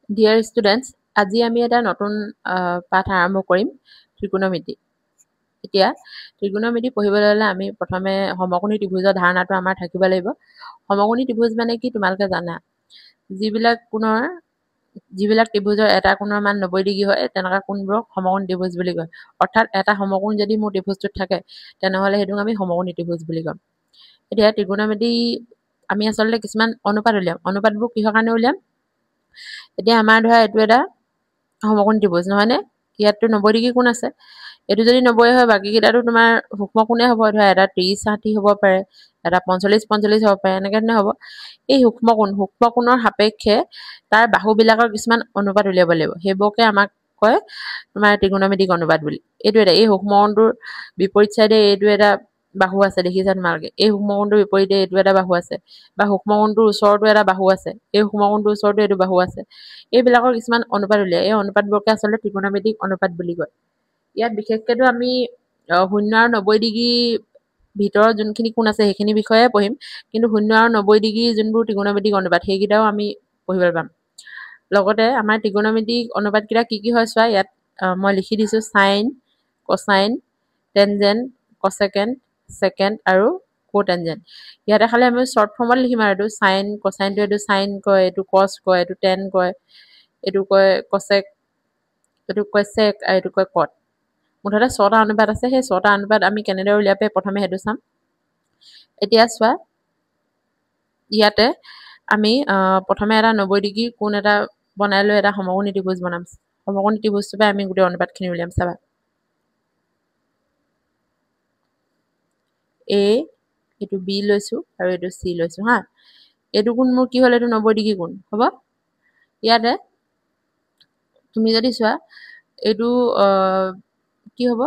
Dear students, আজি আমি এটা নতুন পাঠ আৰম্ভ কৰিম ত্ৰিকোণমিতি। এতিয়া ত্ৰিকোণমিতি পঢ়িবলৈ হ'লে আমি প্ৰথমে সমকোণী ত্ৰিভুজৰ ধাৰণাটো আমাৰ থাকিব লাগিব। সমকোণী ত্ৰিভুজ মানে কি তোমালোকে জানা, যিবিলাক ত্ৰিভুজৰ এটা কোণৰ মান 90 ডিগ্ৰী হয় তেনেকুৱা কোণবোৰক সমকোণী ত্ৰিভুজ বুলি কয়। অৰ্থাৎ এটা সমকোণ যদি মোৰ ত্ৰিভুজটোত থাকে তেনেহ'লে সেইটোক আমি সমকোণী ত্ৰিভুজ বুলি ক'ম। এতিয়া ত্ৰিকোণমিতি আমি আচলতে কিছুমান অনুপাত উলিয়াম। অনুপাতবোৰ কিহৰ কাৰণে উলিয়াম? এতিয়া আমাৰ ধৰা এইটো এটা সমকোণী ত্ৰিভুজ নহয়নে? ইয়াততো 90 ডিগ্ৰী কোণ আছে। এইটো যদি 90 হয় বাকীকেইটাতো তোমাৰ সূক্ষ্ম কোণে হ'ব। ধৰা এটা 30-60 হ'ব পাৰে, এটা 45-45 হ'ব পাৰে, এনেকৈ ধৰণে হ'ব। এই সূক্ষ্ম কোণৰ সাপেক্ষে তাৰ বাহুবিলাকৰ কিছুমান অনুপাত উলিয়াব লাগিব। সেইবোৰকে আমাক কয় তোমাৰ ত্ৰিকোণমিতিক অনুপাত বুলি। এইটো এটা এই সূক্ষ্ম কোণটোৰ বিপৰীত চাইডে এইটো এটা বাহু আছে, দেখিছা তোমালোকে? এই সূক্ষ্ম কোণটোৰ বিপৰীতে এইটো এটা বাহু আছে, বা সূক্ষ্ম কোণটোৰ ওচৰতো এটা বাহু আছে, এই সূক্ষ্ম কোণটোৰ ওচৰতো এইটো বাহু আছে। এইবিলাকৰ কিছুমান অনুপাত উলিয়ায়। এই অনুপাতবোৰকে আচলতে ত্ৰিকোণমিতিক অনুপাত বুলি কয়। ইয়াত বিশেষকৈতো আমি 0 আৰু 90 ডিগ্ৰী ভিতৰত যোনখিনি কোণ আছে সেইখিনি বিষয়ে পঢ়িম, কিন্তু 0 আৰু 90 ডিগ্ৰী যোনবোৰ ত্ৰিকোণমিতিক অনুপাত সেইকেইটাও আমি পঢ়িবলৈ পাম। লগতে আমাৰ ত্ৰিকোণমিতিক অনুপাতকেইটা কি কি হয় চোৱা, ইয়াত মই লিখি দিছোঁ: সাইন, কচাইন, টেনজেণ্ট, কছেকেণ্ড, ছেকেণ্ড আৰু কোটেনজেণ্ট। ইয়াতে খালি আমি শ্বৰ্ট ফৰ্মত লিখিম আৰু এইটো সাইন, কচাইনটো এইটো সাইন কয়, এইটো কচ কয়, এইটো টেন কয়, এইটো কয় কছেক, এইটো কয় চেক আৰু এইটো কয় কট। মুঠতে 6টা অনুপাত আছে। সেই 6টা অনুপাত আমি কেনেদৰে উলিয়াব পাৰি প্ৰথমে সেইটো চাম। এতিয়া চোৱা, ইয়াতে আমি প্ৰথমে এটা 90 ডিগ্ৰী কোণ এটা বনাই লৈ এটা সমকোণী ত্ৰিভুজ বনাম। সমকোণী ত্ৰিভুজটোৰ পৰা আমি গোটেই অনুপাতখিনি উলিয়াম। চাবা, এ, এইটো বি লৈছোঁ আৰু এইটো চি লৈছোঁ হা। এইটো কোণ মোৰ কি হ'ল? এইটো 90 ডিগ্ৰী কোণ হ'ব। ইয়াতে তুমি যদি চোৱা এইটো কি হ'ব?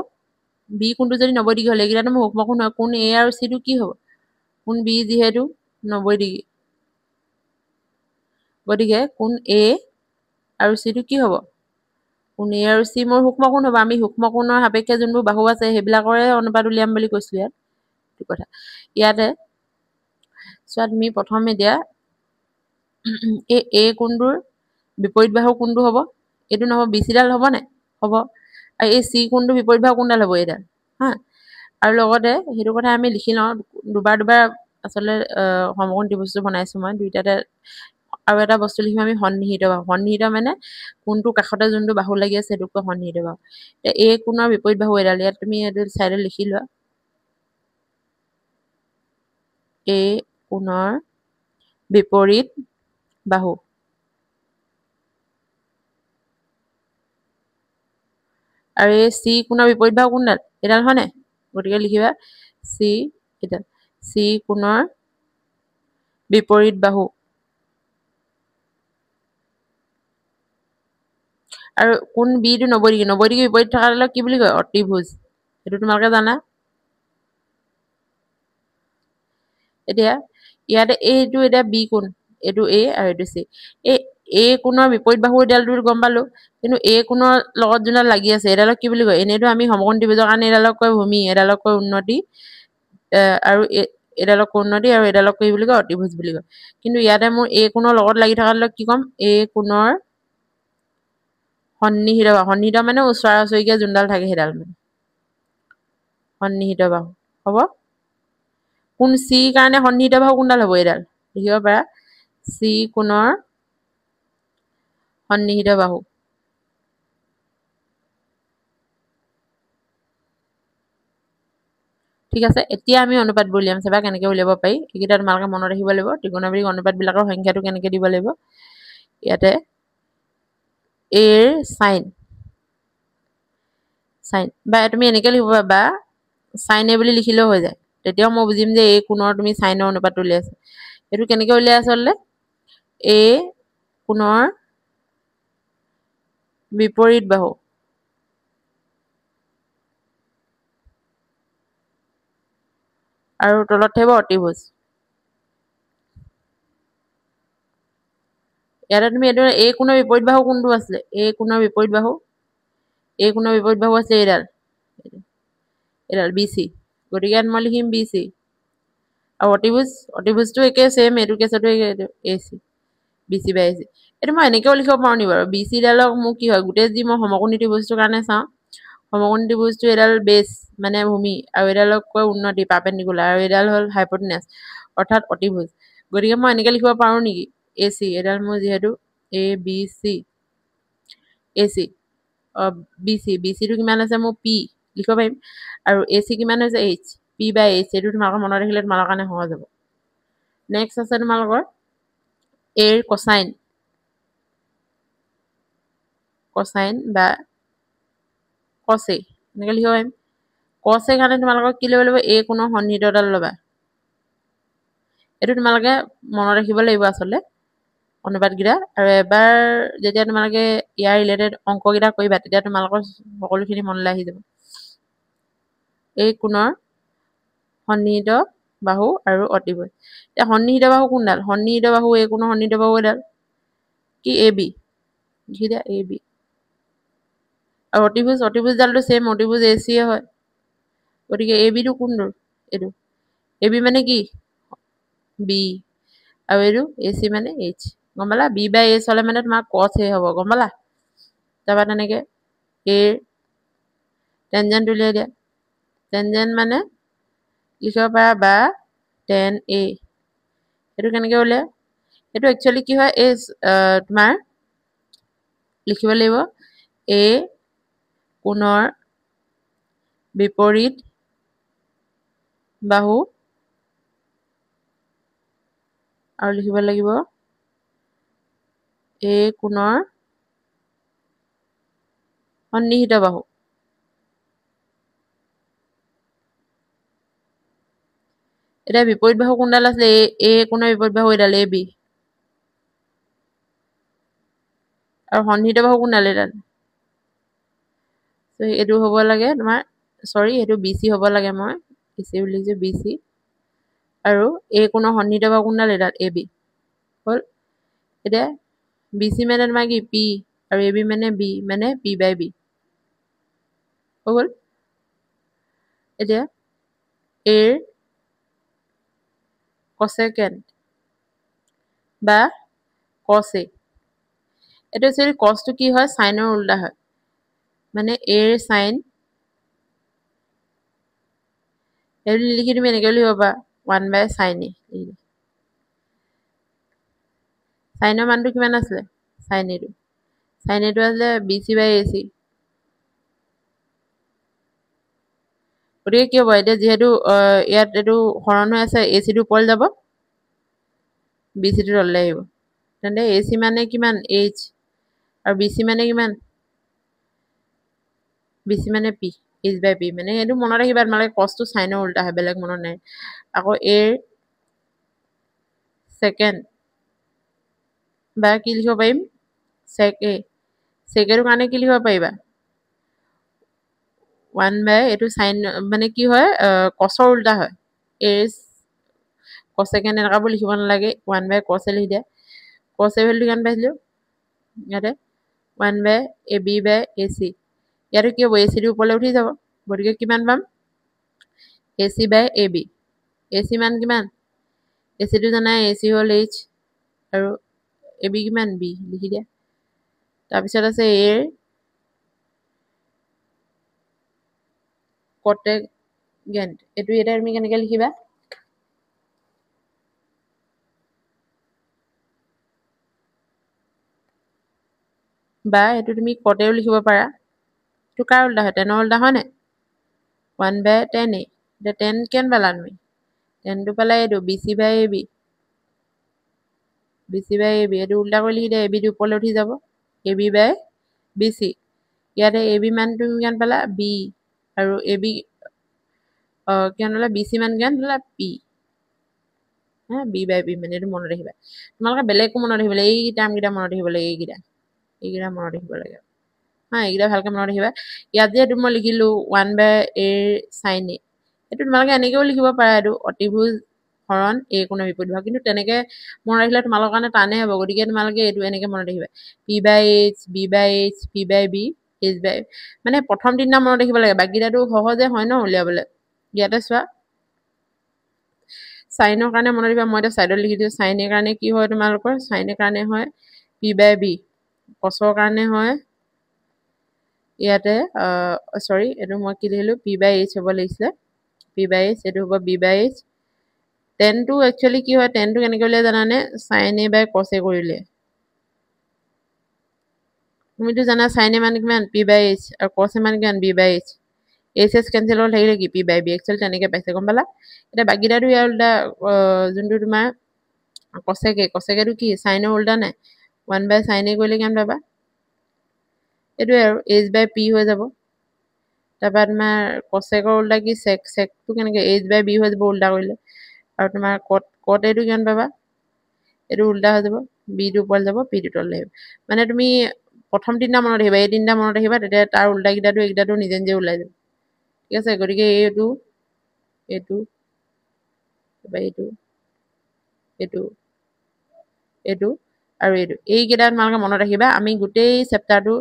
বি কোণটো যদি 90 ডিগ্ৰী হ'লে এইকেইটাতো মোৰ সূক্ষ্ম কোণ হয়। কোণ এ আৰু চিটো কি হ'ব? কোণ বি যিহেতু 90 ডিগ্ৰী, গতিকে কোণ এ আৰু চিটো কি হ'ব? কোণ এ আৰু চি মোৰ সূক্ষ্ম কোণ হ'ব। আমি সূক্ষ্ম কোণৰ সাপেক্ষে যোনবোৰ বাহু আছে সেইবিলাকৰে অনুপাত উলিয়াম বুলি কৈছোঁ ইয়াত। এইটো কথা। ইয়াতে চোৱা, তুমি প্ৰথম এতিয়া এই এ কোণটোৰ বিপৰীত বাহু কোনটো হ'ব? এইটো নহ'ব, বি চিডাল হ'ব নাই? হ'ব। আৰু এই চি কোণটোৰ বিপৰীত বাহু কোনডাল হ'ব? এইডাল হা। আৰু লগতে সেইটো কথা আমি লিখি লওঁ। দুবাৰ আচলতে সমকোণ ত্ৰিভুজটো বনাইছোঁ মই দুইটাতে। আৰু এটা বস্তু লিখিম আমি, সন্নিহিত বাহু। সন্নিহিত মানে কোণটোৰ কাষতে যোনটো বাহু লাগি আছে সেইটোক কয় সন্নিহিত বাহু। এই কোণৰ বিপৰীত বাহু এডাল, ইয়াত তুমি এইটো চাইডত লিখি লোৱা। এই কোণৰ বিপৰীত বাহু। আৰু এই চি কোণৰ বিপৰীত বাহু কোনডাল? এইডাল হয় নাই? গতিকে লিখিবা চি, এইডাল চি কোণৰ বিপৰীত বাহু। আৰু কোণ বিটো 90 ডিগ্ৰী, 90 ডিগ্ৰী বিপৰীত থকাডালক কি বুলি কয়? অতিভুজ। সেইটো তোমালোকে জানা। এতিয়া ইয়াতে এইটো এতিয়া বি কোণ, এইটো এ আৰু এইটো চি। এই এ কোণৰ বিপৰীত বাহু এডালটো গম পালো, কিন্তু এ কোণৰ লগত যোনডাল লাগি আছে এইডালক কি বুলি কয়? এনেইতো আমি সমকোণ ত্ৰিভুজৰ কাৰণে এইডালক কয় ভূমি, এডালক কয় উন্নতি, আৰু এডালক কয় উন্নতি, আৰু এডালক কি বুলি কয়? অতিভুজ বুলি কয়। কিন্তু ইয়াতে মোৰ এ কোণৰ লগত লাগি থকাডালক কি ক'ম? এ কোণৰ সন্নিহিত বাহু। সন্নিহিত মানে ওচৰা ওচৰিকে যোনডাল থাকে সেইডাল মানে সন্নিহিত বাহু হ'ব। কোণ চিৰ কাৰণে সন্নিহিত বাহু কোনডাল হ'ব? এইডাল লিখিব পাৰা, চি কোণৰ সন্নিহিত বাহু। ঠিক আছে। এতিয়া আমি অনুপাতবোৰ উলিয়াম। চাবা কেনেকৈ উলিয়াব পাৰি। এইকেইটা তোমালোকে মনত ৰাখিব লাগিব। ত্ৰিকোণমিতিক অনুপাতবিলাকৰ সংখ্যাটো কেনেকৈ দিব লাগিব। ইয়াতে এৰ চাইন বা তুমি এনেকৈ লিখিব পাৰা, চাইন এ বুলি লিখিলেও হৈ যায়। তেতিয়াও মই বুজিম যে এই কোণৰ তুমি চাইনৰ অনুপাতটো উলিয়াইছা। এইটো কেনেকৈ উলিয়াই আচলতে? এ কোণৰ বিপৰীত বাহু আৰু তলত থাকিব অতিভুজ। ইয়াতে তুমি এইটো এ কোণৰ বিপৰীত বাহু কোনটো আছিলে? এ কোণৰ বিপৰীত বাহু, এ কোণৰ বিপৰীত বাহু আছে এইডাল, এইডাল বি চি। গতিকে ইয়াত মই লিখিম বি চি। আৰু অতিভুজটো একে, ছেম। এইটো কেছতো A C, B C by A C. এইটো মই এনেকৈও লিখিব পাৰোঁ নি বাৰু BC ডালক মোৰ কি হয় গোটেই যি মই সমকোণী ত্ৰিভুজটোৰ কাৰণে চাওঁ সমকোণী ত্ৰিভুজটো এডাল বেছ মানে ভূমি আৰু এডালক কয় উন্নতি পাৰপেণ্ডিকুলাৰ আৰু এডাল হ'ল হাইপটেনাছ অৰ্থাৎ অতিভুজ গতিকে মই এনেকৈ লিখিব পাৰোঁ নেকি AC এডাল মোৰ যিহেতু ABC AC BCটো কিমান আছে মোৰ P লিখিব পাৰিম আৰু AC কিমান হৈছে H P/H এইটো তোমালোকৰ মনত ৰাখিলে তোমালোকৰ কাৰণে সহজ হ'ব নেক্সট আছে তোমালোকৰ A ৰ কোসাইন বা cos A এনেকৈ লিখিব পাৰিম cos A কাৰণে তোমালোকক কি ল'ব লাগিব A কোণৰ সন্নিহিতডাল ল'বা এইটো তোমালোকে মনত ৰাখিব লাগিব আচলতে অনুপাতকেইটা আৰু এবাৰ যেতিয়া তোমালোকে ইয়াৰ ৰিলেটেড অংককেইটা কৰিবা তেতিয়া তোমালোকৰ সকলোখিনি মনলৈ আহি যাব এই কোণৰ সন্নিহিত বাহু আৰু অতিভুজ এতিয়া সন্নিহিত বাহু কোনডাল সন্নিহিত বাহু এই কোণৰ সন্নিহিত বাহু এডাল কি AB লিখি দিয়া AB আৰু অতিভুজডালটো সেম অতিভুজ AC হয় গতিকে ABটো কোনটো এইটো AB মানে কি B আৰু এইটো AC মানে H গম পালা B/H হ'লে মানে তোমাৰ cos A হ'ব গম পালা তাৰপৰা তেনেকৈ A টেনজেণ্ট উলিয়াই দিয়া টেনজেণ্ট মানে লিখিব পাৰা বা tan A এইটো কেনেকৈ উলিয়াই এইটো একচুৱেলি কি হয় এই তোমাৰ লিখিব লাগিব A কোণৰ বিপৰীত বাহু আৰু লিখিব লাগিব A কোণৰ সন্নিহিত বাহু এতিয়া বিপৰীত বাহু কোনডাল আছে A কোণৰ বিপৰীত বাহু এডাল AB আৰু সন্নিহিত বাহু কোনডাল এডাল এইটো হ'ব লাগে তোমাৰ সৰি এইটো BC হ'ব লাগে মই BC বুলি লিখিছোঁ BC আৰু A কোণৰ সন্নিহিত বাহু কোনডাল এডাল AB হ'ল এতিয়া BC মানে তোমাৰ কি P আৰু AB মানে B মানে P/B হৈ গ'ল এতিয়া A ৰ cosecant বা cos A এইটো একচুৱেলি cosটো কি হয় সাইনৰ উল্টা হয় মানে A ৰ সাইন এইটো লিখি তুমি এনেকৈ লিখিব পাৰা 1/sin A সাইনৰ মানটো কিমান আছিলে sin A আছিলে BC/AC গতিকে কি হ'ব এতিয়া যিহেতু ইয়াত এইটো হৰণ হৈ আছে AC টো ওপৰলৈ যাব BC টো তললৈ আহিব তেন্তে AC মানে কিমান H আৰু BC মানে কিমান BC মানে P H/P মানে এইটো মনত ৰাখিবা তোমালোকে cosটো সাইনৰ উল্টা হয় বেলেগ মনত নাই আকৌ A ৰ সেকেণ্ড বা কি লিখিব পাৰিম sec A সেকেটোৰ কাৰণে কি লিখিব পাৰিবা 1/ এইটো সাইন মানে কি হয় cosৰ উল্টা হয় A cosecant এনেকুৱাবোৰ লিখিব নালাগে 1/cos A লিখি দিয়া cos A ভেলুটো কিমান পাইছিলোঁ ইয়াতে 1/AB/AC ইয়াতে কি হ'ব AC টো ওপৰলৈ উঠি যাব গতিকে কিমান পাম AC/AB AC মান কিমান AC টো জানাই AC হ'ল H আৰু AB কিমান B লিখি দিয়া তাৰপিছত আছে A ৰ cotangent এইটো এটা তুমি কেনেকৈ লিখিবা বা এইটো তুমি কটেও লিখিব পাৰা এইটো কাৰ উল্টা হয় টেনৰ উল্টা হয় নাই 1/tan A এতিয়া tan কিমান পালা তুমি tanটো পালা এইটো BC/AB এইটো উল্টা কৰি লিখি দিয়া AB টো ওপৰলৈ উঠি যাব AB/BC ইয়াতে AB মান তুমি কিমান পালা B আৰু AB কিমান পালা BC মান কিমান পালা P B/B মানে এইটো মনত ৰাখিবা তোমালোকে বেলেগো মনত ৰাখিব লাগে এই টাৰ্মকেইটা মনত ৰাখিব লাগে এইকেইটা মনত ৰাখিব লাগে এইকেইটা ভালকৈ মনত ৰাখিবা ইয়াত যে মই লিখিলোঁ 1/A sin A এইটো তোমালোকে এনেকৈও লিখিব পাৰা এইটো অতিভুজ হৰণ A কোণৰ বিপৰীত বাহু কিন্তু তেনেকৈ মনত ৰাখিলে তোমালোকৰ কাৰণে টানেই হ'ব গতিকে তোমালোকে এইটো এনেকৈ মনত ৰাখিবা P/H B/H P/B H/B মানে প্ৰথম তিনিটা মনত ৰাখিব লাগে বাকীকেইটাটো সহজে হয় ন উলিয়াবলৈ ইয়াতে চোৱা সাইনৰ কাৰণে মনত ৰাখিবা মই এতিয়া চাইডত লিখি দিছোঁ সাইনৰ কাৰণে কি হয় তোমালোকৰ সাইনৰ কাৰণে হয় p/b কছৰ কাৰণে হয় ইয়াতে সৰি এটো মই কি লিখিলো p/h হ'ব লাগিছিলে p/h এটো হ'ব b/h tan টো একচুয়ালি কি হয় tan টো কেনেকৈ উলিয়াই জানানে sin a / cos a কৰিলে তুমিতো জানা sin a মানে কিমান p/h আৰু cos a মানে কিমান b/h h কেনসেল হ'ল থাকিলে কি p/b একচুয়ালি তেনেকৈ পাইছে গম পালা এটা বাকিটাটো ইয়াৰ উল্টা যোনটো তোমাৰ cosec টো কি sin ৰ উল্টা নাই 1/sin a কৰিলে কিমান পাবা এটো আৰু h/p হৈ যাব তাৰপৰা তোমাৰ cosec ৰ উল্টা কি sec টো কেনেকৈ h/b হৈ যাব উল্টা কৰিলে আৰু তোমাৰ cot a টো কিমান পাবা এটো উল্টা হৈ যাব b টো ওপৰত যাব p টো তললৈ আহিব মানে তুমি প্ৰথম তিনটা মনত ৰাখিবা এই তিনটা মনত ৰাখিবা তেতিয়া তাৰ উল্টা কিটাটো নিজে নিজে ওলাই যাব ঠিক আছে গতিকে এইটো আৰু এই কেইটা তোমালোকে মনত ৰাখিবা আমি গোটেই চেপ্টাৰটো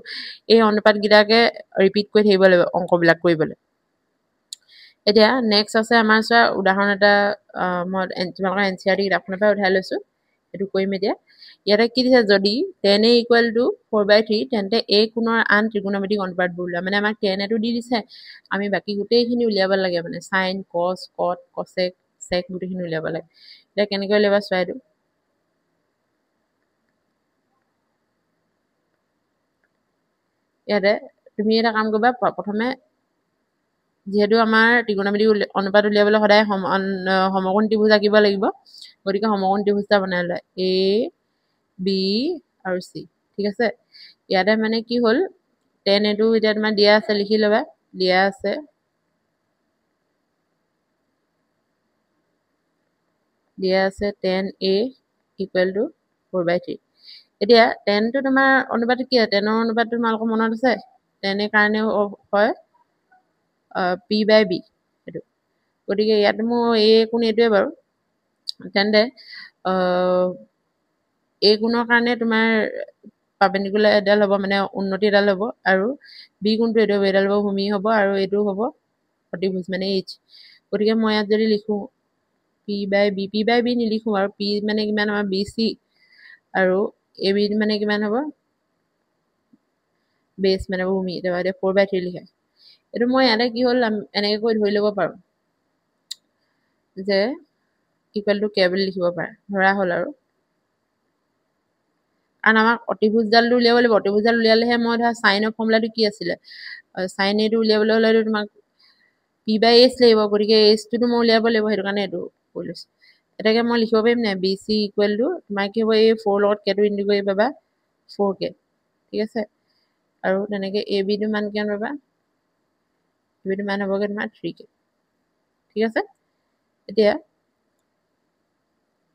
এই অনুপাত গিটাকে ৰিপিট কৰি থাকিব লাগিব অংকবিলাক কৰিবলৈ এতিয়া নেক্সট আছে আমাৰ চোৱা উদাহৰণ এটা মই তোমালোকৰ এনচিআৰটি কিতাপখনৰ পৰা উঠাই লৈছো এটো কৰিম এতিয়া ইয়াতে কি দিছে যদি tan a = 4/3 তেন্তে a কোণৰ আন ত্ৰিকোণমিতিক অনুপাতবোৰ উলিওৱা মানে আমাক tan a টো দি দিছে আমি বাকি গোটেইখিনি উলিয়াব লাগে মানে sin cos cot cosec sec গোটেইখিনি উলিয়াব লাগে এতিয়া কেনেকৈ উলিয়াবা চোৱা এইটো ইয়াতে তুমি এটা কাম কৰিবা প্ৰথমে যেহেতু আমাৰ ত্ৰিকোণমিতিক অনুপাত উলিয়াবলৈ সদায় সমকোণ ত্ৰিভুজ আঁকিব লাগিব গতিকে সমকোণ ত্ৰিভুজটা বনাই লয় a b আৰু c ঠিক আছে ইয়াতে মানে কি হ'ল tan a টো এতিয়া তোমাৰ দিয়া আছে লিখি লবা দিয়া আছে tan a = 4/3 এতিয়া tan টো তোমাৰ অনুপাতটো কি tan ৰ অনুপাতটো তোমালোকৰ মনত আছে tan এ কাৰণে হয় p/b এটো গতিকে ইয়াত মোৰ a কোণ এটোৱে বাৰু তেন্তে a কোণৰ কাৰণে তোমাৰ পাৰপেন্ডিকুলাৰ এডাল হ'ব মানে উন্নতি এডাল হ'ব আৰু b কোণটো এডাল হ'ব ভূমি হ'ব আৰু এটো হ'ব অতিভুজ মানে h গতিকে মই ইয়াত যদি লিখো p/b নিলিখো আৰু p মানে কিমান আমাৰ bc আৰু ab মানে কিমান হ'ব বেছ মানে ভূমি তাৰপৰা 4/3 লিখা এটো মই ইয়াতে কি হ'ল এনেকৈ কৈ ধৰি ল'ব পাৰো যে ইকুৱেল টু k বুলি লিখিব পাৰে ধৰা হ'ল আৰু কাৰণ আমাক অতিভুজডালটো উলিয়াব লাগিব অতিভুজডাল উলিয়ালেহে মই ধৰা সাইনৰ ফৰ্মুলাটো কি আছিলে সাইন এটো উলিয়াবলৈ হ'লে তোমাক p/h লাগিব গতিকে h টো মই উলিয়াব লাগিব হেতু কাৰণে এটো কৈ লৈছো এটাকে মই লিখিব পাৰিম না bc = তোমাৰ কি হ'ব এই 4 লগত k টো ইনটু কৰি পাবা 4k ঠিক আছে আৰু তেনেকে ab টো মান কিমান পাবা ab টো মান হ'বগে তোমাৰ 3k ঠিক আছে এতিয়া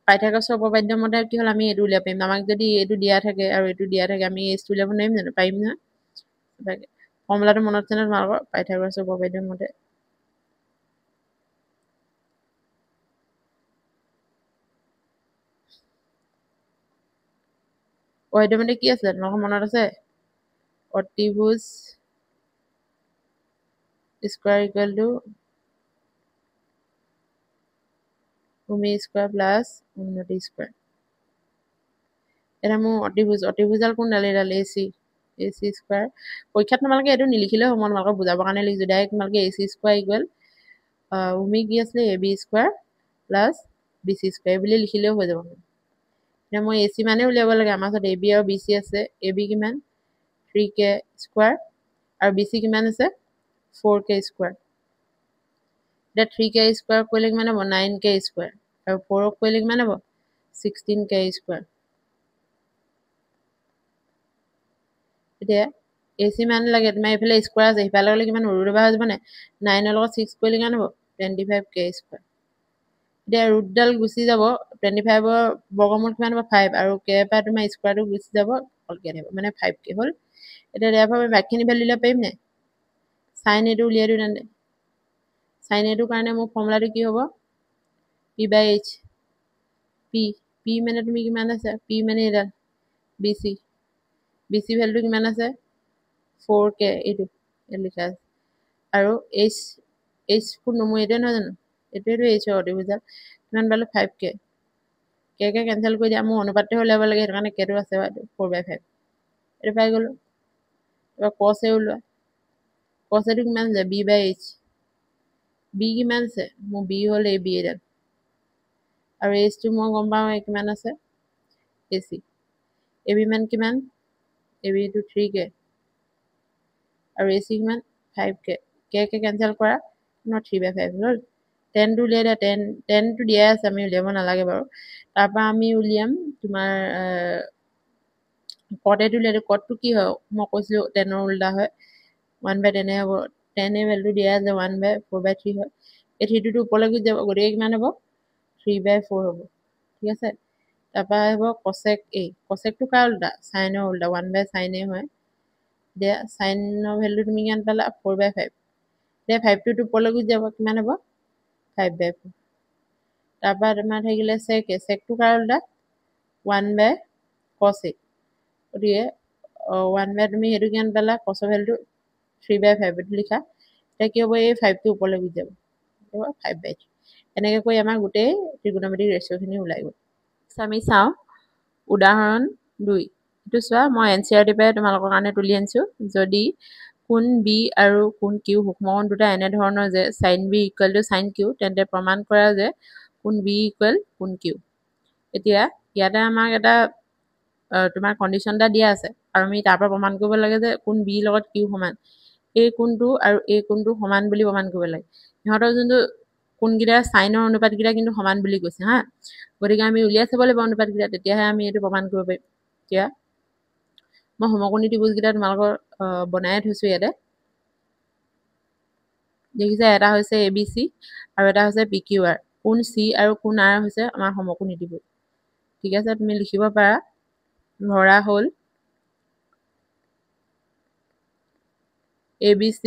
পাইথাগোৰাছৰ উপপাদ্য মতে কি হ'ল আমি এটো উলিয়াব পাৰিম আমাক যদি এটো দিয়া থাকে আৰু এটো দিয়া থাকে আমি h টো উলিয়াব নোৱাৰিম জানো পাৰিম না ফৰ্মুলাটো মনত আছে নে তোমালোকৰ পাইথাগোৰাছৰ উপপাদ্য মতে উপপাদ্য মতে কি আছে তোমালোকৰ মনত আছে অতিভুজ স্কয়াৰ = ভূমি স্কয়াৰ প্লাস উন্নতি স্কয়াৰ এটা মোৰ অতিভুজাল কোনডাল এডাল ac স্কয়াৰ পৰীক্ষাত তোমালোকে এটো নিলিখিলেও হ'ব তোমালোকক বুজাবৰ কাৰণে লিখিছো ডাইৰেক্ট তোমালোকে ac স্কয়াৰ = ভূমি কি আছে ab square plus bc square বুলি লিখিলেও হৈ যাব এতিয়া মই ac মানে উলিয়াব লাগে আমাৰ ওচৰত ab আৰু bc আছে ab কিমান 3k স্কয়াৰ আৰু bc কিমান আছে 4k স্কয়াৰ এতিয়া 3k স্কয়াৰ কৰিলে কিমান হ'ব 9k স্কয়াৰ আৰু 4 কৰিলে কিমান হ'ব 16k স্কয়াৰ এতিয়া ac মান লাগে তোমাৰ এইফালে স্কয়াৰ আছে ইফালে গলে কিমান ৰুট ওভাৰ হৈ যাব নাই 9 ৰ লগত 6 কৰিলে কিমান হ'ব 25k স্কয়াৰ এতিয়া ৰুটডাল গুচি যাব 25 ৰ বৰ্গমূল কিমান হ'ব 5 আৰু k পৰা তোমাৰ স্কয়াৰটো গুচি যাব অলকে আহিব মানে 5k হ'ল এতিয়া ইয়াৰ পৰা বাকিখিনি ভ্যালু উলিয়াব পাৰিম নে sin a টো উলিয়াই দিও তেন্তে sin a টোৰ কাৰণে মোৰ ফৰ্মুলাটো কি হ'ব p/h p মানে তুমি কিমান আছে p মানে এডাল bc ভ্যালুটো কিমান আছে 4k এইটো লিখা আছে আৰু h কোন নম্বৰ এইটোৱে নহয় জানো এইটোৱেটো h অতিভুজাল কিমান পালো 5k কে কেঞ্চেল কৰি দিয়া মোৰ অনুপাতটো উলিয়াব লাগে সেইটো কাৰণে কেটো আছে 4/5 এইটো পাই গ'লো এবাৰ cos এ ওলোৱা cos এটো কিমান আছে b/h b কিমান আছে মোৰ b হ'ল ab এডাল আৰু h টো মই গম পাওঁ কিমান আছে ac ab মান কিমান ab টো 3k আৰু ac কিমান 5k কে কেঞ্চেল কৰা ন 3/5 হ'ল 10 টো উলিয়াই দিয়া 10 টো দিয়াই আছে আমি উলিয়াব নালাগে বাৰু তাৰপৰা আমি উলিয়াম তোমাৰ cot এটো উলিয়াই cot টো কি হয় মই কৈছিলো 10 ৰ উল্টা হয় 1/10 হ'ব 10 এ ভ্যালু দিয়া আছে 1/4/3 হয় এই 3 টো ওপৰলৈ গুচি যাব গতিকে কিমান হ'ব 3/4 হ'ব ঠিক আছে তাৰপৰা আহিব cosec a cosec টো কাৰ উল্টা sin ৰ উল্টা 1/sin a হয় দিয়া sin ৰ ভ্যালু তুমি কিমান পালা 4/5 দিয়া 5 টো ওপৰলৈ গুচি যাব কিমান হ'ব 5/4 তাৰপৰা তোমাৰ থাকিলে sec a sec টো কাৰ উল্টা 1/cos a গতিকে 1/ তুমি সেইটো কিমান পালা cos ৰ ভ্যালুটো 3/5 টো লিখা এতিয়া কি হ'ব এই 5 টো ওপৰলৈ গুচি যাব 5/3 এনেকৈ কৰি আমাৰ গোটেই ত্ৰিকোণমিতিক ৰেচিঅ'খিনি ওলাই গ'ল আমি চাওঁ উদাহৰণ 2 এইটো চোৱা মই এনচিআৰটি পৰাই তোমালোকৰ কাৰণে তুলি আনিছো যদি কোণ b আৰু কোণ q সূক্ষ্মকোণ দুটা এনে ধৰণৰ যে sin b = sin q তেন্তে প্ৰমাণ কৰা যে কোণ b = কোণ q এতিয়া ইয়াতে আমাক এটা তোমাৰ কন্ডিশন এটা দিয়া আছে আৰু আমি তাৰ পৰা প্ৰমাণ কৰিব লাগে যে কোণ b লগত q সমান এই কোণটো আৰু এই কোণটো সমান বুলি প্ৰমাণ কৰিব লাগে ইহঁতৰ যোনটো কোণকেইটা সাইনৰ অনুপাতকেইটা কিন্তু সমান বুলি কৈছে হা গতিকে আমি উলিয়াই চাব লাগিব অনুপাতকেইটা তেতিয়াহে আমি এইটো প্ৰমাণ কৰিব পাৰিম এতিয়া মই সমকোণী ত্ৰিভুজকেইটা তোমালোকৰ বনাই থৈছো ইয়াতে দেখিছা এটা হৈছে ABC আৰু এটা হৈছে PQR কোণ C আৰু কোণ R হৈছে আমাৰ সমকোণী ত্ৰিভুজ ঠিক আছে তুমি লিখিব পাৰা ধৰা হ'ল ABC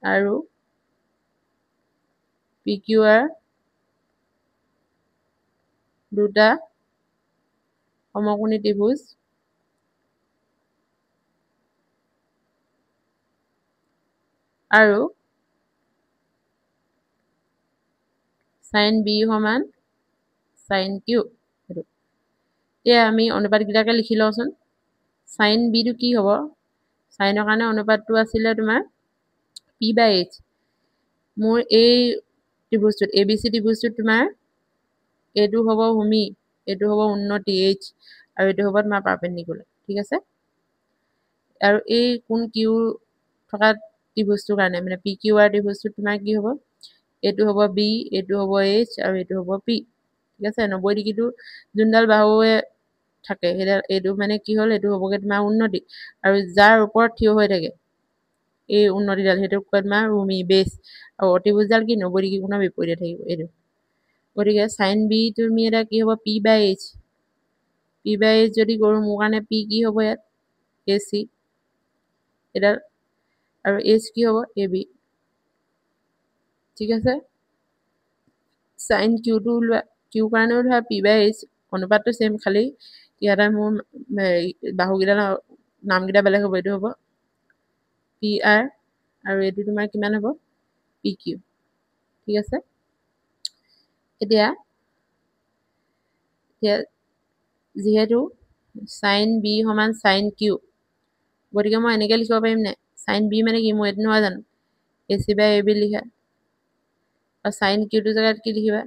আৰু PQR দুটা সমকোণী ত্ৰিভুজ আৰু sin b সমান sin q এতিয়া আমি অনুপাতকেইটাকে লিখি লওঁচোন sin b টো কি হ'ব সাইনৰ কাৰণে অনুপাতটো আছিলে তোমাৰ p/h মোৰ এই ত্ৰিভুজটোত ABC ত্ৰিভুজটোত তোমাৰ এইটো হ'ব ভূমি এইটো হ'ব উন্নতি h আৰু এইটো হ'ব তোমাৰ পাৰপেণ্ডিকুলাৰ ঠিক আছে আৰু এই কোণ q থকা ত্ৰিভুজটোৰ কাৰণে মানে PQR ত্ৰিভুজটোত তোমাৰ কি হ'ব এইটো হ'ব b এইটো হ'ব h আৰু এইটো হ'ব p ঠিক আছে 90 ডিগ্ৰীটো যোনডাল বাহুৱে থাকে সেইডাল এইটো মানে কি হ'ল এইটো হ'বগে তোমাৰ উন্নতি আৰু যাৰ ওপৰত থিয় হৈ থাকে এই উন্নতিডাল সেইটো কয় তোমাৰ ভূমি বেছ আৰু অতিভুজডাল কি 90 ডিগ্ৰী কোণৰ বিপৰীতে থাকিব এইটো গতিকে sin b তুমি এটা কি হ'ব p/h যদি কৰো মোৰ কাৰণে p কি হ'ব ইয়াত ac এডাল আৰু h কি হ'ব ab ঠিক আছে sin q টো ওলোৱা q কাৰণেও ধৰা p/h অনুপাতটো সেম খালি ইয়াতে মোৰ বাহুকেইটা নামকেইটা বেলেগ হ'ব এইটো হ'ব pr আৰু এইটো তোমাৰ কিমান হ'ব pq ঠিক আছে এতিয়া যিহেতু sin b সমান sin q গতিকে মই এনেকৈ লিখিব পাৰিম নে sin b মানে কি মই এইটো নহয় জানো ac/ab লিখা আৰু sin q টো জেগাত কি লিখিবা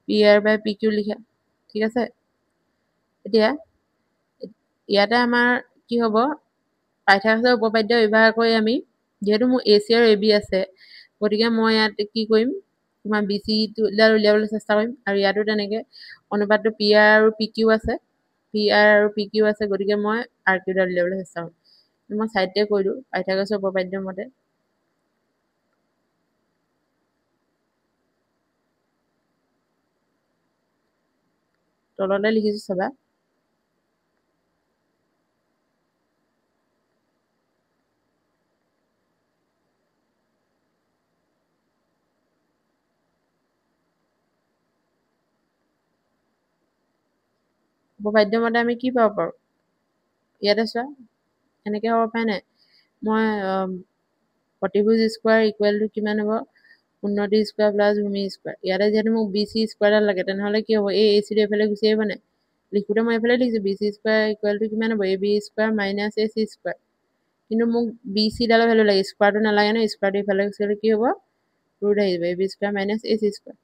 pr/pq লিখা ঠিক আছে এতিয়া ইয়াতে আমাৰ কি হ'ব পাইথাগোৰাছৰ উপপাদ্য ব্যৱহাৰ কৰি আমি যেহেতু মোৰ AC আৰু AB আছে গতিকে মই ইয়াত কি কৰিম তোমাৰ BC টো উলিয়াবলৈ চেষ্টা কৰিম আৰু ইয়াতো তেনেকৈ অনুপাতটো PR আৰু PQ আছে PR আৰু PQ আছে গতিকে মই RQ ডাল উলিয়াবলৈ চেষ্টা কৰিম মই সাইডতে কৈ দিওঁ পাইথাগোৰাছৰ উপপাদ্যৰ মতে তললৈ লিখিছো চাবা উপপাদ্য মতে আমি কি পাব পাৰো ইয়াতে চোৱা এনেকৈ হ'ব পাৰে নাই মই প্ৰতিভুজ স্কোৱাৰ ইকুৱেল টু কিমান হ'ব উন্নতি স্কোৱাৰ প্লাছ ভূমি স্কোৱাৰ ইয়াতে যিহেতু মোক বি চি স্কোৱাৰডাল লাগে তেনেহ'লে কি হ'ব এই চিটো এইফালে গুচি আহিব নাই লিখোঁতে মই এইফালে লিখিছোঁ B C square equal to কিমান হ'ব A B square minus A C square কিন্তু মোক বি চিডালৰ ভেলু লাগে স্কোৱাৰটো নালাগে ন স্কোৱাৰটো ইফালে গুচি গ'লে কি হ'ব ৰুট আহি যাব এ B square minus A C square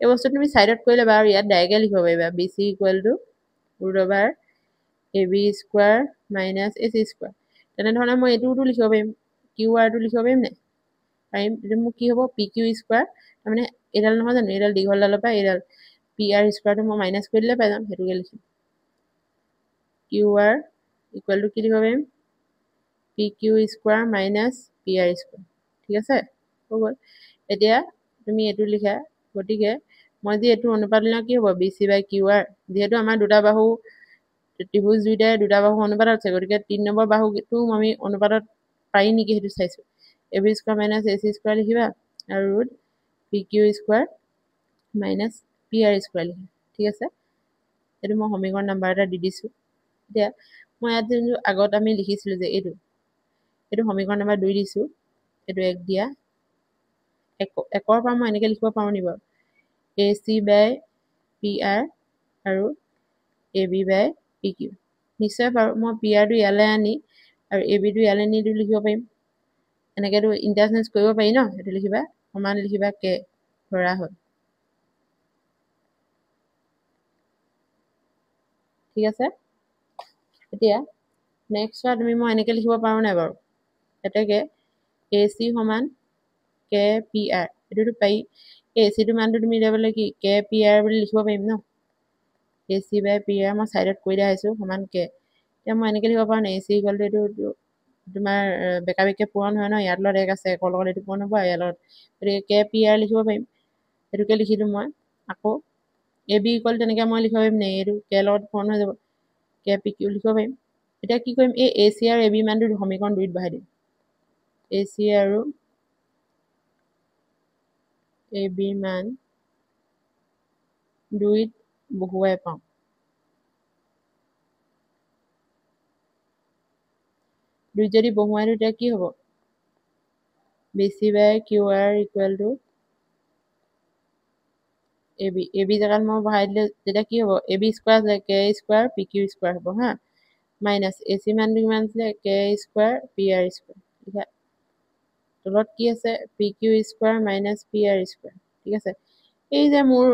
এই বস্তুটো তুমি চাইডত কৰি ল'বা আৰু ইয়াত ডাইৰেক্টে লিখিব পাৰিবা B C equal to root over A B square minus A C square তেনেধৰণে মই এইটোতো লিখিব পাৰিম কিউ আৰটো লিখিব পাৰিম নে পাৰিম এইটো মোক কি হ'ব পি কিউ স্কোৱাৰ তাৰমানে এইডাল নহয় জানো এইডাল দীঘলডালৰ পৰা এইডাল পি আৰ স্কোৱাৰটো মই মাইনাছ কৰি দিলে পাই যাম সেইটোকে লিখিম কিউ আৰ ইকুৱেল টু কি লিখিব পাৰিম P Q square minus P R square ঠিক আছে হৈ গ'ল এতিয়া তুমি এইটো লিখা গতিকে মই যে এইটো অনুপাত লওঁ কি হ'ব B C by Q R যিহেতু আমাৰ দুটা বাহু ত্ৰিভুজ দুইটাই দুটা বাহু অনুপাতত আছে গতিকে 3 নম্বৰ বাহুটো আমি অনুপাতত পাৰি নেকি সেইটো চাইছোঁ A B square minus A C square লিখিবা আৰু root P Q square minus P R square লিখিবা ঠিক আছে এইটো মই সমীকৰণ নাম্বাৰ এটা দি দিছোঁ এতিয়া মই ইয়াত যোনটো আগত আমি লিখিছিলোঁ যে এইটো সমীকৰণ নাম্বাৰ 2 দিছোঁ এইটো 1 দিয়া একৰ পৰা মই এনেকৈ লিখিব পাৰোঁ নি বাৰু এ চি বাই পি আৰ আৰু এ বি বাই পি কিউ নিশ্চয় পাৰোঁ মই পি আৰটো ইয়ালৈ আনি আৰু এ বিটো ইয়ালৈ নি এইটো লিখিব পাৰিম এনেকৈতো ইণ্টাৰচেঞ্জ কৰিব পাৰি ন সেইটো লিখিবা সমান লিখিবা কে ধৰা হ'ল ঠিক আছে এতিয়া নেক্সট তুমি মই এনেকৈ লিখিব পাৰোঁ নাই বাৰু এতেকে এ চি সমান কে পি আৰ এইটোতো পাৰি এ চিটো মানটো তুমি দিবলৈ কি কে পি আৰ বুলি লিখিব পাৰিম ন এ চি বাই পি আৰ মই চাইডত কৰি দিয়া আহিছোঁ সমান কে এতিয়া মই এনেকৈ লিখিব পাৰোঁ নাই এ চি ইকুৱেল টু এইটো তোমাৰ বেকা বেকিকৈ পূৰণ হয় ন ইয়াৰ লগত 1 আছে একৰ লগত এইটো পূৰণ হ'ব ইয়াৰ লগত গতিকে কে পি আৰ লিখিব পাৰিম সেইটোকে লিখিলোঁ মই আকৌ এ বি ইকুৱেল তেনেকৈ মই লিখিব পাৰিম নাই এইটো কে লগত পূৰণ হৈ যাব কে পি কিউ লিখিব পাৰিম এতিয়া কি কৰিম এই এ চি আৰু এ বি মানটো সমীকৰণ 2ত বহাই দিম এ চি আৰু এ বি মান 2ত বহুৱাই পাওঁ 2 যদি বহুৱাই দিওঁ তেতিয়া কি হ'ব B C by Q R equal to A B জেগাত মই বহাই দিলে তেতিয়া কি হ'ব এ বি স্কোৱাৰ আছে K square P Q square হ'ব হা মাইনাছ এ চি মানটো কিমান আছিলে K square P R square ঠিক আছে তলত কি আছে P Q square minus P R square ঠিক আছে এই যে মোৰ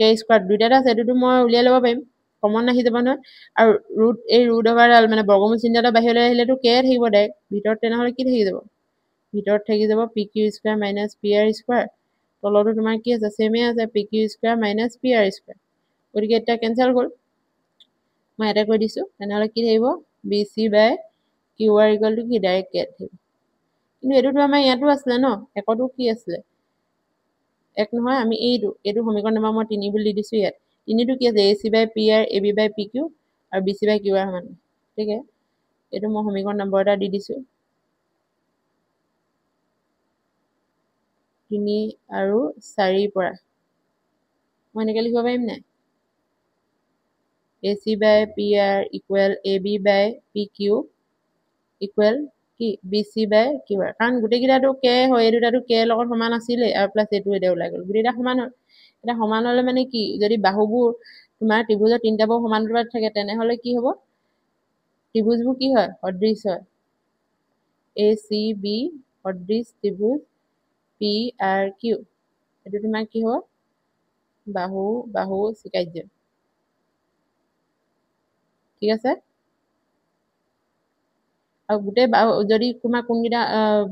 কে স্কোৱাৰ দুইটা আছে এইটোতো মই উলিয়াই ল'ব পাৰিম কমন আহি যাব নহয় আৰু ৰুট অভাৰডাল মানে বৰ্গমূল চিহ্নটো বাহিৰলৈ আহিলেতো কে থাকিব ডাইৰেক্ট ভিতৰত তেনেহ'লে কি থাকি যাব ভিতৰত থাকি যাব P Q square minus P R square তলতো তোমাৰ কি আছে ছেমে আছে P Q square minus P R square গতিকে এতিয়া কেঞ্চেল হ'ল মই ইয়াতে কৈ দিছোঁ তেনেহ'লে কি থাকিব B C by Q R equal to কি ডাইৰেক্ট কে থাকিব কিন্তু এইটোতো আমাৰ ইয়াতো আছিলে ন একতো কি আছিলে এক নহয় আমি এইটো সমীকৰণ নম্বৰ মই 3 বুলি দি দিছোঁ ইয়াত 3টো কি আছে A C by P R A B by P Q আৰু B C by Q R সমান ঠিক আছে এইটো মই সমীকৰণ নম্বৰ এটা দি দিছোঁ 3 আৰু 4 পৰা মই এনেকৈ লিখিব পাৰিম নাই A C by P R equal A B by P Q equal কি B C by Q R কাৰণ গোটেইকেইটাতো কে হয় এই দুটাতো কে লগত সমান আছিলে আৰু প্লাছ এইটো এতিয়া ওলাই গ'ল গোটেইটা সমান হ'ল এতিয়া সমান হ'লে মানে কি যদি বাহুবোৰ তোমাৰ ত্ৰিভুজৰ 3টা বাহু সমান্তৰালত থাকে তেনেহ'লে কি হ'ব ত্ৰিভুজবোৰ কি হয় সদৃশ হয় এ চি বি সদৃশ ত্ৰিভুজ পি আৰ কিউ এইটো তোমাৰ কি হ'ব বাহু স্বীকাৰ্য ঠিক আছে আৰু গোটেই যদি তোমাৰ কোনকেইটা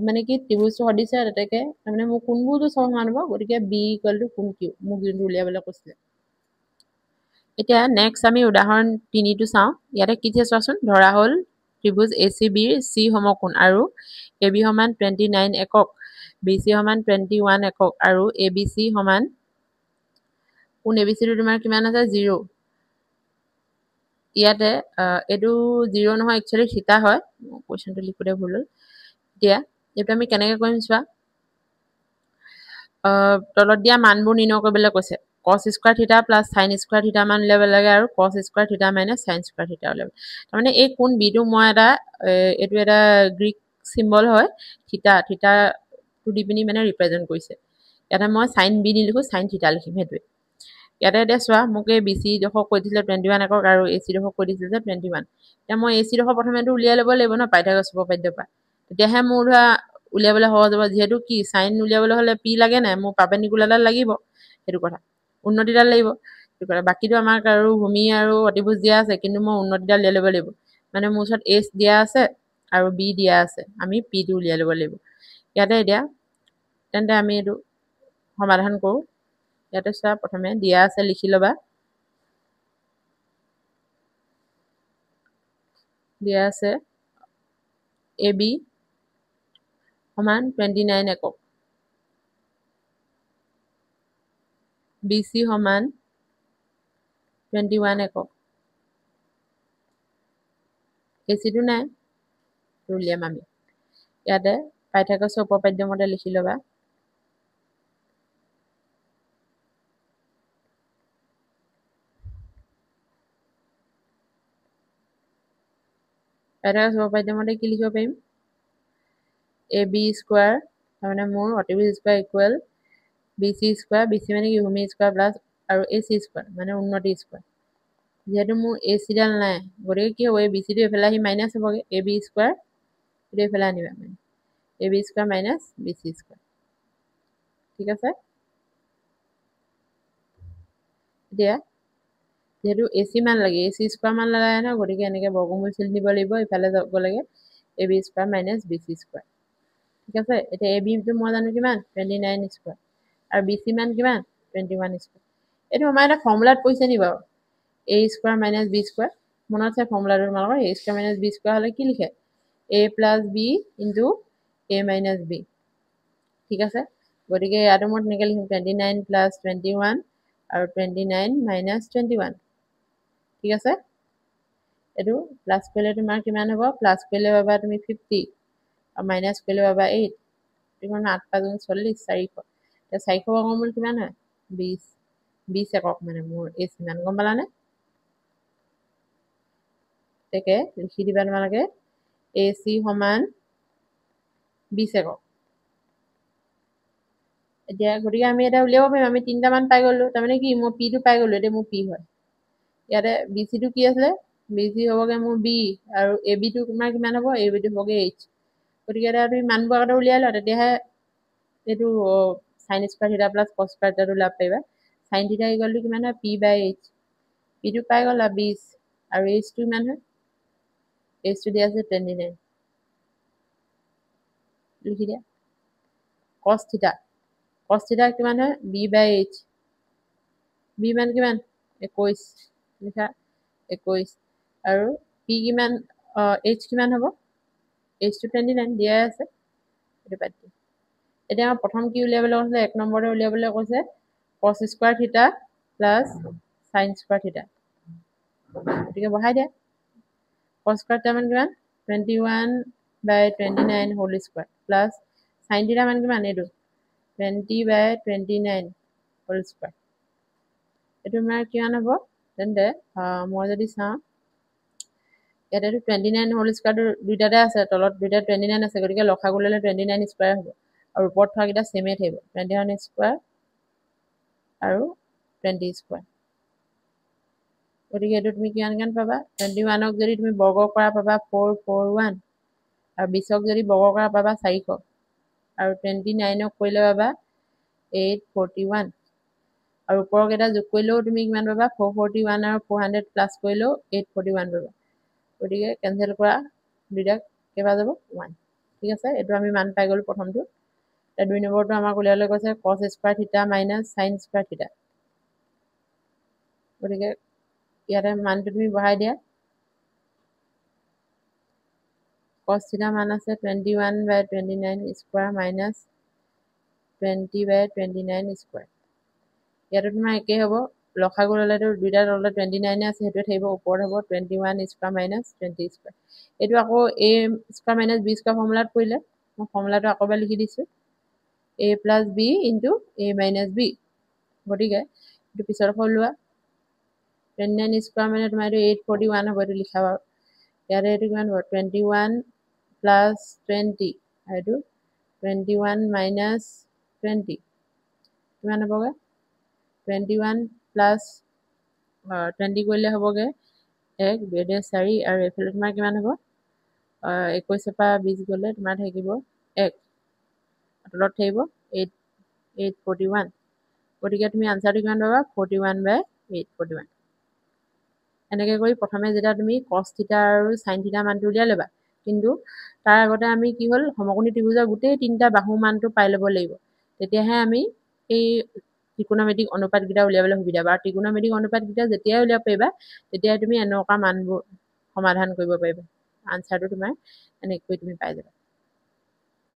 মানে কি ত্ৰিভুজটো সদৃশ হয় তাতে তাৰমানে মোৰ কোনবোৰটো চব সমান হ'ব গতিকে বি ইকুৱেল টু কোন কিউ মোক যোনটো উলিয়াবলৈ কৈছিলে এতিয়া নেক্সট আমি উদাহৰণ 3টো চাওঁ ইয়াতে কি দিছে চোৱাচোন ধৰা হ'ল ত্ৰিভুজ এ চি বিৰ চি সমকোণ আৰু এ বি সমান 29 একক বি চি সমান 21 একক আৰু এ বি চি সমান কোন এ বি চিটো তোমাৰ কিমান আছে 0 ইয়াতে এইটো 0 নহয় একচুৱেলি থিতা হয় কুৱেশ্যনটো লিখোতে ভুল হ'ল এতিয়া এইটো আমি কেনেকৈ কৰিম চোৱা তলত দিয়া মানবোৰ নিৰ্ণয় কৰিবলৈ কৈছে cos স্কয়াৰ থিটা প্লাস sin স্কয়াৰ থিটা মান উলিয়াব লাগে আৰু cos স্কয়াৰ থিটা মাইনাস sin স্কয়াৰ থিটা উলিয়াব তাৰমানে এই কোণ বিটো মই এইটো এটা গ্ৰীক সিম্বল হয় থিটা টু দি পিনি মানে ৰিপ্ৰেজেন্ট কৰিছে ইয়াতে মই sin b নিলিখোঁ sin থিটা লিখিম সেইটোৱে ইয়াতে এতিয়া চোৱা মোক এই BC ডোখৰ কৈ দিছিলে 21 একক আৰু AC ডোখৰ কৈ দিছিলে যে 21 এতিয়া মই AC ডোখৰ প্ৰথমেতো উলিয়াই ল'ব লাগিব ন পাইথাগোৰাছ উপপাদ্যৰ পৰা তেতিয়াহে মোৰ ধৰা উলিয়াবলৈ সহজ হ'ব যিহেতু কি sin উলিয়াবলৈ হ'লে p লাগে নাই মোৰ পাৰ্পেণ্ডিকুলাৰডাল লাগিব সেইটো কথা উন্নতিডাল লাগিব সেইটো কথা বাকীটো আমাক আৰু ভূমি আৰু অতিভুজ দিয়া আছে কিন্তু মই উন্নতিডাল উলিয়াই ল'ব লাগিব মানে মোৰ ওচৰত S দিয়া আছে আৰু B দিয়া আছে আমি P টো উলিয়াই ল'ব লাগিব ইয়াতে এতিয়া তেন্তে আমি এইটো সমাধান কৰোঁ ইয়াতে চোৱা প্ৰথমে দিয়া আছে লিখি ল'বা দিয়া আছে AB সমান 29 একক BC সমান 21 একক AC টো নাই উলিয়াম আমি ইয়াতে পাইথাগোৰাছৰ উপপাদ্য মতে লিখি ল'বা পাইথাগোৰাছৰ উপপাদ্য মতে কি লিখিব পাৰিম AB স্কয়াৰ মানে মোৰ অতিভুজ square equal BC square BC মানে কি ভূমি স্কয়াৰ প্লাস আৰু AC স্কয়াৰ মানে উন্নতি স্কয়াৰ যেহেতু মোৰ AC ডাল নাই গতিকে কি হ'ব এই BC টো এফালে আহি মাইনাস হ'বগে AB স্কয়াৰ এটো এফালে আনিবা মানে AB square minus BC square ঠিক আছে এতিয়া যেহেতু AC মান লাগে AC স্কয়াৰ মান লাগে না গতিকে এনেকে বৰ্গমূল চিন দিব লাগিব ইফালে যাব লাগে AB square minus BC square ঠিক আছে এতিয়া AB টো মই জানো কিমান 29 স্কয়াৰ আৰু BC মান কিমান 21 স্কয়াৰ এটো আমাৰ এটা ফৰ্মুলাত কৈছে নি বাৰু A square minus B square মনত আছে ফৰ্মুলাটো তোমালোকৰ A square minus B square হলে কি লিখে A plus B into A minus B ঠিক আছে গতিকে ইয়াতো মই তেনেকৈ লিখিম 29 plus 21 আৰু 29 minus 21 ঠিক আছে এটো প্লাস কৰিলে তোমাৰ কিমান হ'ব প্লাস কৰিলে পাবা তুমি 50 আৰু মাইনাস কৰিলে পাবা 8 কিমান 8 5 40 400 তে 400 বৰ্গমূল কিমান হয় 20 একক মানে মোৰ এই সিমান গম পালানে তেকে লিখি দিবা তোমালোকে AC সমান 20 একক এতিয়া গতিকে আমি এটা উলিয়াব পাৰিম আমি তিনটা মান পাই গলো তাৰমানে কি মই P টো পাই গলো এতিয়া মোৰ P হয় ইয়াতে BC টো কি আছে BC হ'বগে মোৰ B আৰু AB টো তোমাৰ কিমান হ'ব AB টো হ'বগে H গতিকে এটা তুমি মানবোৰ আগতে উলিয়াই লোৱা তেতিয়াহে এইটো sin স্কয়াৰ থিটা প্লাস cos স্কয়াৰ থিটাটো লাভ পাইবা sin থিটা ইকুৱেল টু কিমান হয় P বাই H P টো পাই গলা 20 আৰু H টো কিমান হয় H টো দিয়া আছে 29 লিখি দিয়া cos থিটা কিমান হয় B বাই H B মান কিমান 21 লিখা 21 আৰু P কিমান H কিমান হ'ব H টো 29 দিয়া আছে এটো পাতি এতিয়া প্ৰথম কি উলিয়াবলৈ কৈছে এক নম্বৰতে উলিয়াবলৈ কৈছে cos স্কয়াৰ থিটা প্লাস sin স্কয়াৰ থিটা ঠিক আছে বহাই দিয়া cos স্কয়াৰ থিটা মান কিমান 21 by 29 whole square plus sin theta মান কিমান এটো 20 by 29 whole square এটো মানে কিমান হ'ব তেন্তে মই যদি চাও ইয়াতে 29 whole square দুইটাতে আছে তলত দুইটা 29 আছে গতিকে লসাগু ললে 29 স্কয়াৰ হ'ব আৰু ওপৰত থকা কিটা সেমে থাকিব 21 স্কয়াৰ আৰু 20 স্কয়াৰ গতিকে এটো তুমি কিমান পাবা 21 ক যদি তুমি বৰ্গ কৰা পাবা 441 আৰু 20 ক যদি বৰ্গ কৰা পাবা 400 আৰু 29 ক কৰিলে পাবা 841 আৰু ওপৰৰ কেইটা যোগ কৰিলেও তুমি কিমান পাবা 441 আৰু 400 প্লাস কৰিলেও 841 পাবা গতিকে কেনসেল কৰা দুইটা কেবা যাব 1 ঠিক আছে এটো আমি মান পাই গল প্ৰথমটো তে দুই নম্বৰটো আমাক উলিয়াবলৈ কৈছে cos স্কয়াৰ থিটা মাইনাস sin স্কয়াৰ থিটা গতিকে ইয়াতে মানটো তুমি বহাই দিয়া cos theta মান আছে 21 by 29 square minus 20 by 29 square ইয়াতে তোমাৰ একে হ'ব লসাগু ললেটো দুইটা তলত 29 আছে হেতু থাকিব ওপৰত হ'ব 21 স্কয়াৰ মাইনাস 20 স্কয়াৰ এটো আকৌ a square minus b square ফৰ্মুলাত পৰিলে মই ফৰ্মুলাটো আকৌ এবাৰ লিখি দিছো a plus b into a minus b গতিকে এটো পিছৰ ফলোৱা 29 স্কয়াৰ মানে তোমাৰ এটো 841 হ'ব এটো লিখা বাৰু ইয়াতে এটো কিমান হ'ব 21 plus 20 আৰু 21 minus 20 কিমান হ'বগৈ 21 প্লাছ 20 কৰিলে হ'বগৈ 1 2 2 4 আৰু এইফালে তোমাৰ কিমান হ'ব 21 পৰা 20 গ'লে তোমাৰ থাকিব 1 তলত থাকিব 841 গতিকে তুমি আনচাৰটো কিমান পাবা 41/841 এনেকৈ কৰি প্ৰথমে যেতিয়া তুমি cos থিটা আৰু sin থিটা মানটো উলিয়াই ল'বা কিন্তু তাৰ আগতে আমি কি হ'ল সমকোণী ত্ৰিভুজৰ গোটেই তিনিটা বাহুৰ মানটো পাই ল'ব লাগিব তেতিয়াহে আমি এই ত্ৰিকোণমিতিক অনুপাতকেইটা উলিয়াবলৈ সুবিধা হ'ব আৰু ত্ৰিকোণমিতিক অনুপাতকেইটা যেতিয়াই উলিয়াব পাৰিবা তেতিয়াই তুমি এনেকুৱা মানবোৰ সমাধান কৰিব পাৰিবা আনচাৰটো তোমাৰ এনেকৈ তুমি পাই যাবা